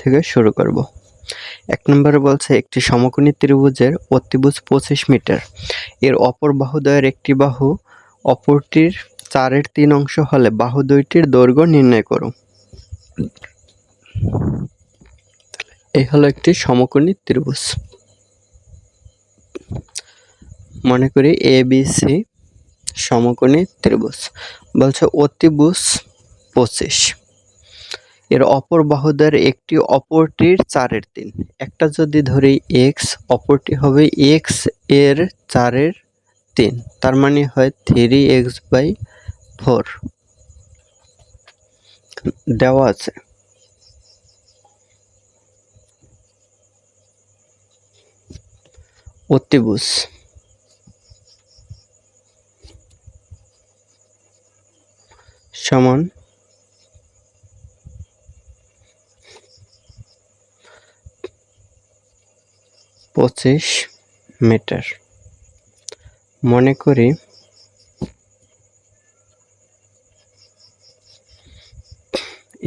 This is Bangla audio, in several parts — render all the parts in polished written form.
থেকে শুরু করব। 1 নম্বরে বলছে একটি সমকোণী ত্রিভুজের অতিভুজ 25 মিটার, এর অপর বাহুদ্বয়ের একটি বাহু অপরটির 4/3 অংশ হলে বাহু দুইটির দৈর্ঘ্য নির্ণয় করো। এই হলো একটি সমকোণী ত্রিভুজ। মনে করি ABC সমকোণী ত্রিভুজ। বলছে অতিভুজ 25, এর অপর বাহুদ্বয়ের একটি অপরটির 4/3। একটা যদি ধরি x, অপরটি হবে x এর 4/3, তার মানে হয় 3x/4 দেওয়া আছে। অতিভুজ সমান 25 মিটার। মনে করি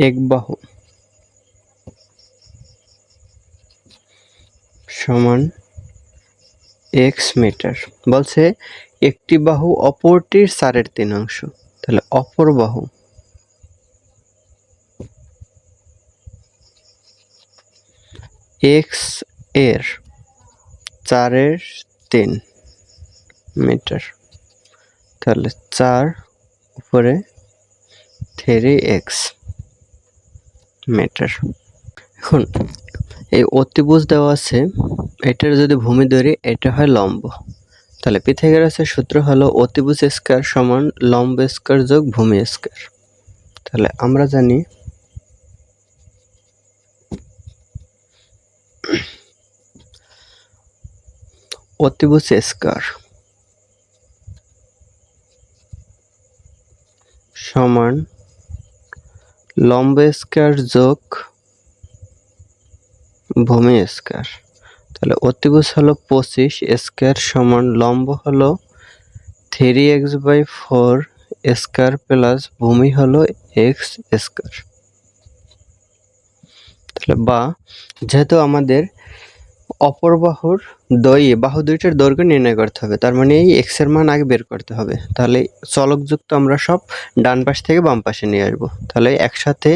এক বাহু সমান x মিটার। বলছে একটি বাহু অপরটির 4/3 অংশ, তাহলে অপর বাহু x এর 4/3 মিটার, তাহলে 4 উপরে 3x মিটার। এখন এই অতিভুজ দেওয়া আছে, এটার যদি ভূমি ধরি এটা হয় লম্ব, তাহলে পিথাগোরাসের সূত্র হলো অতিভুজ স্কয়ার সমান লম্ব স্কয়ার যোগ ভূমি স্কয়ার। তাহলে আমরা জানি অতিভুজ স্কয়ার সমান লম্ব স্কয়ার যোগ ভূমি স্কয়ার। তাহলে অতিভুজ হলো 25 স্কয়ার সমান লম্ব হলো 3x/4 স্কয়ার প্লাস ভূমি হলো x স্কয়ার। তাহলে বা যেহেতু আমাদের অপর বাহুর বাহু দুইটার দৈর্ঘ্য নির্ণয় করতে হবে, তার মানে এই x এর মান আগে বের করতে হবে। তাহলে চলকযুক্ত আমরা সব ডান পাশ থেকে বাম পাশে নিয়ে আসবো। তাহলে একসাথে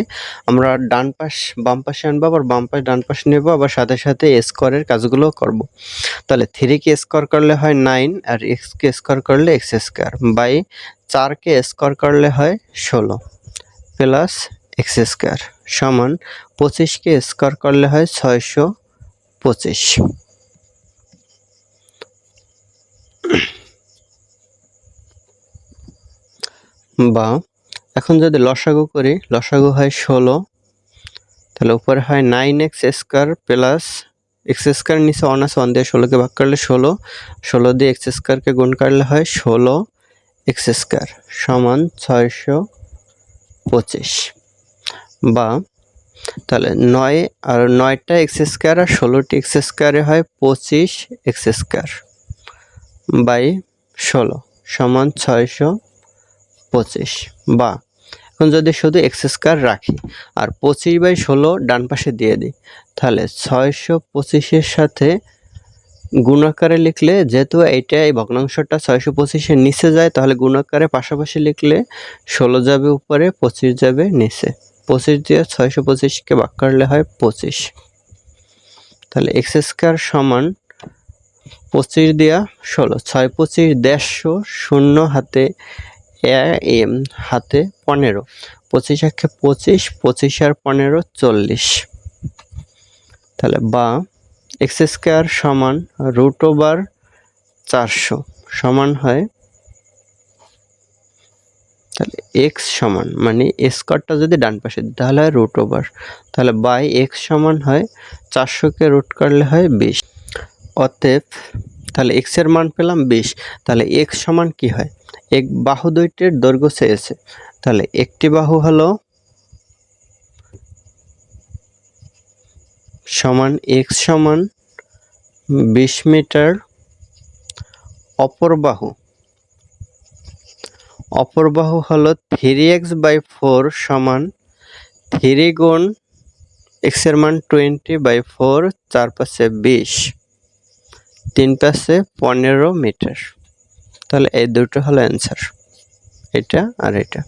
আমরা ডান পাশ বাম পাশে আনবো, আবার বাম পাশ ডান পাশে নেবো, আবার সাথে সাথে স্কয়ারের কাজগুলো করব। তাহলে 3 কে স্কয়ার করলে হয় 9, আর x কে স্কয়ার করলে x স্কয়ার, বাই 4 কে স্কয়ার করলে হয় 16 প্লাস x স্কয়ার সমান 25 কে স্কয়ার করলে হয় 625। বা এখন যদি লসাগু করি, লসাগু হয় 16, তাহলে উপরে হয় 9x square plus x square নিচে 1 আছে, 1 দিয়ে 16 কে ভাগ করলে 16, 16 দিয়ে x স্কয়ার কে গুণ করলে হয় 16x স্কয়ার সমান 625। বা তাহলে 9 আর 9টা x স্কয়ার আর 16টি x স্কয়ারে হয় 25x স্কয়ার বাই 16 সমান 625। বা এখন যদি শুধু x স্কয়ার রাখি আর 25/16 ডান পাশে দিয়ে দিই, তাহলে 625 এর সাথে গুণ আকারে লিখলে, যেহেতু এইটা এই ভগ্নাংশটা 625 এর নিচে যায়, তাহলে গুণ আকারে পাশাপাশি লিখলে 16 যাবে উপরে, 25 যাবে নিচে। 25 দিয়ে 625 কে ভাগ করলে হয় 25। তাহলে x স্কয়ার সমান 25 দিয়া 16, 6 25 150, 0 হাতে হাতে 15, 25 একে 25, 25 আর 15 40। তাহলে বা x স্কয়ার সমান √400 সমান হয়, তাহলে x সমান মানে স্কয়ারটা যদি ডান পাশে দিই তাহলে হয় √, তাহলে বাই x সমান হয় 400 কে রুট করলে হয় 20। অতএব তাহলে x এর মান পেলাম 20। তাহলে x সমান কি হয়, এক বাহু দুইটির দৈর্ঘ্য চেয়েছে, তাহলে একটি বাহু হলো সমান x সমান 20 মিটার, অপর বাহু হলো 3x/4 সমান 3 গুণ এক্স এর মান 20/4, 4 পাঁচে 20, 3 পাঁচে 15 মিটার। তাহলে এই দুটো হলো অ্যান্সার, এটা আর এটা।